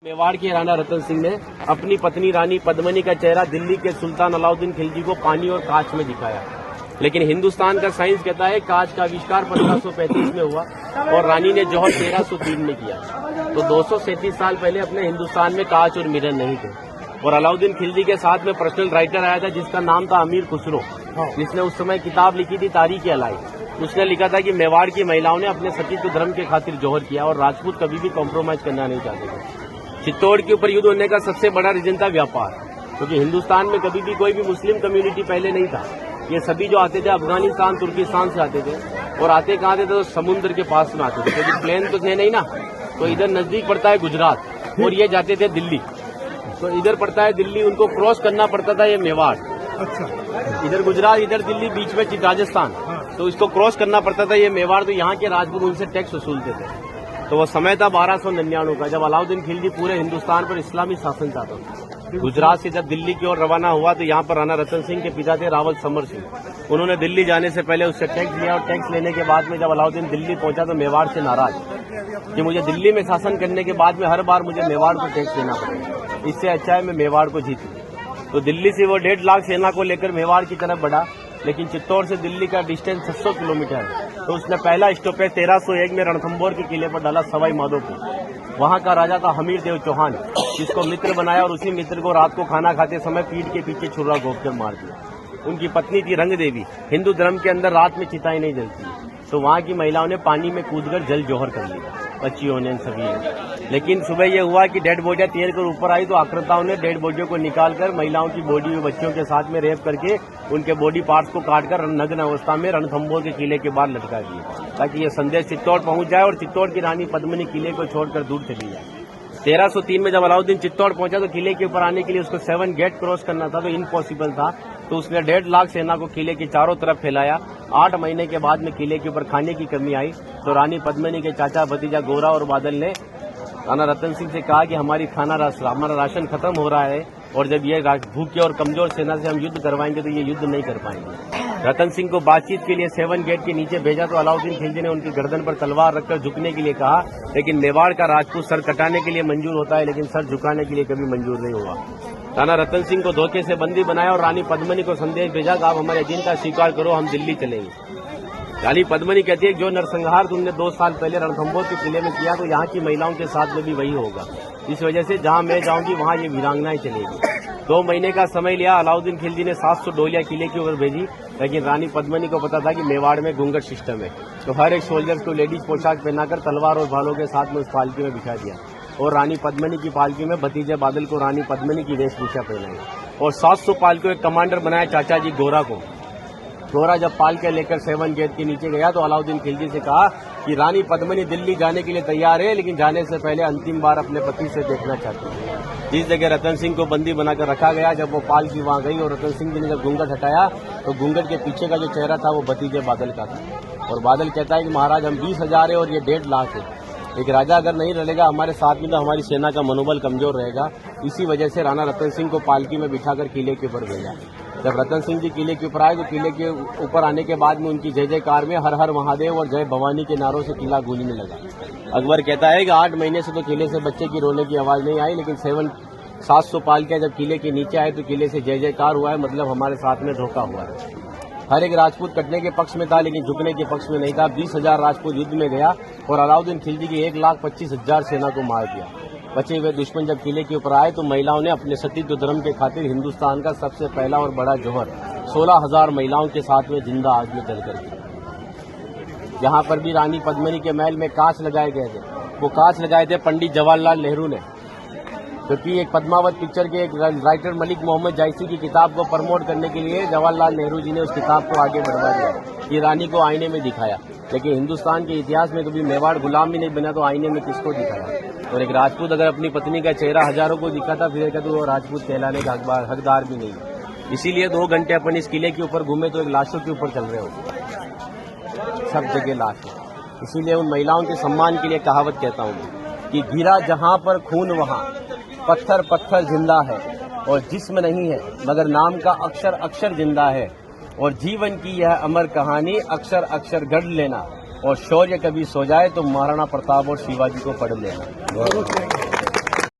मेवाड़ के राणा रतन सिंह ने अपनी पत्नी रानी पद्मिनी का चेहरा दिल्ली के सुल्तान अलाउद्दीन खिलजी को पानी और कांच में दिखाया। लेकिन हिंदुस्तान का साइंस कहता है कांच का आविष्कार 1535 में हुआ और रानी ने जौहर 1303 में किया। तो 237 साल पहले अपने हिंदुस्तान में कांच और मिरर नहीं थे। और अलाउद्दीन खिलजी के साथ में पर्सनल राइटर आया था जिसका नाम था अमीर खुसरो, जिसने उस समय किताब लिखी थी तारीख अलाई। उसने लिखा था कि मेवाड़ की महिलाओं ने अपने सतीत्व धर्म के खातिर जौहर किया और राजपूत कभी भी कॉम्प्रोमाइज करना नहीं चाहते थे। चित्तौड़ के ऊपर युद्ध होने का सबसे बड़ा रीजन था व्यापार, क्योंकि हिंदुस्तान में कभी भी कोई भी मुस्लिम कम्युनिटी पहले नहीं था। ये सभी जो आते थे अफगानिस्तान तुर्किस्तान से आते थे और आते कहाँ थे तो समुद्र के पास में आते थे, क्योंकि प्लेन तो थे नहीं ना। तो इधर नजदीक पड़ता है गुजरात और ये जाते थे दिल्ली। तो इधर पड़ता है दिल्ली, उनको क्रॉस करना पड़ता था ये मेवाड़। अच्छा, इधर गुजरात इधर दिल्ली बीच में राजस्थान, तो इसको क्रॉस करना पड़ता था ये मेवाड़। तो यहाँ के राजपूत उनसे टैक्स वसूलते थे। तो वो समय था 1299 का, जब अलाउद्दीन खिलजी पूरे हिंदुस्तान पर इस्लामी शासन चाहता था। गुजरात से जब दिल्ली की ओर रवाना हुआ तो यहाँ पर राणा रतन सिंह के पिता थे रावल समर सिंह। उन्होंने दिल्ली जाने से पहले उससे टैक्स लिया और टैक्स लेने के बाद में जब अलाउद्दीन दिल्ली पहुंचा तो मेवाड़ से नाराज कि मुझे दिल्ली में शासन करने के बाद में हर बार मुझे मेवाड़ को टैक्स देना पड़ेगा, इससे अच्छा है मैं मेवाड़ को जीतूं। तो दिल्ली से वो 1.5 लाख सेना को लेकर मेवाड़ की तरफ बढ़ा, लेकिन चित्तौड़ से दिल्ली का डिस्टेंस 600 किलोमीटर है। तो उसने पहला स्टॉपेज 1301 में रणथंभौर के किले पर डाला सवाई माधोपुर। वहां का राजा था हमीर देव चौहान, जिसको मित्र बनाया और उसी मित्र को रात को खाना खाते समय पीठ के पीछे छुरा घोंपकर मार दिया। उनकी पत्नी थी रंग देवी। हिंदू धर्म के अंदर रात में चिताएं नहीं जलती, तो वहां की महिलाओं ने पानी में कूदकर जल जौहर कर लिया, बच्चियों ने सभी ने। लेकिन सुबह यह हुआ कि डेड बॉडियां तैर कर ऊपर आई तो आक्रांताओं ने डेड बॉडियों को निकालकर महिलाओं की बॉडी और बच्चियों के साथ में रेप करके उनके बॉडी पार्ट्स को काटकर नग्न अवस्था में रणथंभौर के किले के बाहर लटका दिए, ताकि यह संदेश चित्तौड़ पहुंच जाए और चित्तौड़ की रानी पद्मिनी किले को छोड़कर दूर चली जाए। 1303 में जब अलाउद्दीन चित्तौड़ पहुंचा तो किले के ऊपर आने के लिए उसको 7 गेट क्रॉस करना था, तो इम्पॉसिबल था। तो उसने 1.5 लाख सेना को किले के चारों तरफ फैलाया। 8 महीने के बाद में किले के ऊपर खाने की कमी आई तो रानी पद्मिनी के चाचा भतीजा गोरा और बादल ने राणा रतन सिंह से कहा कि हमारा राशन खत्म हो रहा है और जब ये भूखे और कमजोर सेना से हम युद्ध करवाएंगे तो ये युद्ध नहीं कर पाएंगे। रतन सिंह को बातचीत के लिए 7 गेट के नीचे भेजा तो अलाउद्दीन खिलजी ने उनकी गर्दन पर तलवार रखकर झुकने के लिए कहा, लेकिन मेवाड़ का राजपूत सर कटाने के लिए मंजूर होता है लेकिन सर झुकाने के लिए कभी मंजूर नहीं हुआ। राणा रतन सिंह को धोखे से बंदी बनाया और रानी पद्मिनी को संदेश भेजा कि आप हमारे दिन का स्वीकार करो, हम दिल्ली चलेंगे। रानी पद्मिनी कहती है जो नरसंहार तुमने 2 साल पहले रणथंभौर के किले में किया तो यहाँ की महिलाओं के साथ में भी वही होगा। इस वजह से जहाँ मैं जाऊंगी वहाँ ये वीरांगनाएं चलेगी। 2 महीने का समय लिया। अलाउद्दीन खिलजी ने 700 डोलियां किले के ऊपर भेजी, लेकिन रानी पद्मिनी को पता था कि मेवाड़ में घूंघट सिस्टम है, तो हर एक सोल्जर्स को लेडीज पोशाक पहनाकर तलवार और भालों के साथ में उस पालकी में बिठा दिया और रानी पद्मिनी की पालकी में भतीजे बादल को रानी पद्मिनी की वेशभूषा पहनाई और 700 पालकियों एक कमांडर बनाया चाचा जी गोरा को। गोरा जब पालके लेकर 7 गेट के नीचे गया तो अलाउद्दीन खिलजी से कहा कि रानी पद्मिनी दिल्ली जाने के लिए तैयार है, लेकिन जाने से पहले अंतिम बार अपने पति से देखना चाहती है। जिस जगह रतन सिंह को बंदी बनाकर रखा गया, जब वो पालकी वहां गई और रतन सिंह जी ने जब घूंघट हटाया तो घूंघट के पीछे का जो चेहरा था वो भतीजे बादल का था। और बादल कहता है कि महाराज हम 20,000 है और ये 1.5 लाख है, एक राजा अगर नहीं रहेगा हमारे साथ में तो हमारी सेना का मनोबल कमजोर रहेगा। इसी वजह से राणा रतन सिंह को पालकी में बिठाकर किले के ऊपर भेजा। जब रतन सिंह जी किले के ऊपर आए तो किले के ऊपर आने के बाद में उनकी जय जयकार में हर हर महादेव और जय भवानी के नारों से किला गूंजने लगा। अकबर कहता है कि 8 महीने से तो किले से बच्चे की रोने की आवाज नहीं आई, लेकिन 700 पालकियां जब किले के नीचे आए तो किले से जय जयकार हुआ है, मतलब हमारे साथ में धोखा हुआ है। हर एक राजपूत कटने के पक्ष में था लेकिन झुकने के पक्ष में नहीं था। 20,000 राजपूत युद्ध में गया और अलाउद्दीन खिलजी की 1,25,000 सेना को मार दिया। बचे हुए दुश्मन जब किले के ऊपर आए तो महिलाओं ने अपने सतीत्व धर्म के खातिर हिंदुस्तान का सबसे पहला और बड़ा जौहर 16,000 महिलाओं के साथ में जिंदा आग में जलकर किया। यहाँ पर भी रानी पद्मिनी के महल में कांच लगाए गए थे। वो कांच लगाए थे पंडित जवाहरलाल नेहरू ने, क्योंकि एक पद्मावत पिक्चर के एक राइटर मलिक मोहम्मद जायसी की किताब को प्रमोट करने के लिए जवाहरलाल नेहरू जी ने उस किताब को आगे बढ़वा दिया। ये रानी को आईने में दिखाया, लेकिन हिंदुस्तान के इतिहास में कभी मेवाड़ गुलाम भी नहीं बना तो आईने में किसको दिखाया। और एक राजपूत अगर अपनी पत्नी का चेहरा हजारों को दिखाता फिर कहते वो राजपूत कहलाने का हकदार भी नहीं। इसीलिए 2 घंटे अपन इस किले के ऊपर घूमे तो एक लाशों के ऊपर चल रहे हो, सब जगह लाश है। इसीलिए उन महिलाओं के सम्मान के लिए कहावत कहता हूँ कि गिरा जहाँ पर खून वहाँ पत्थर पत्थर जिंदा है और जिस्म नहीं है मगर नाम का अक्षर अक्षर जिंदा है और जीवन की यह अमर कहानी अक्षर अक्षर गढ़ लेना और शौर्य कभी सो जाए तो महाराणा प्रताप और शिवाजी को पढ़ लेना।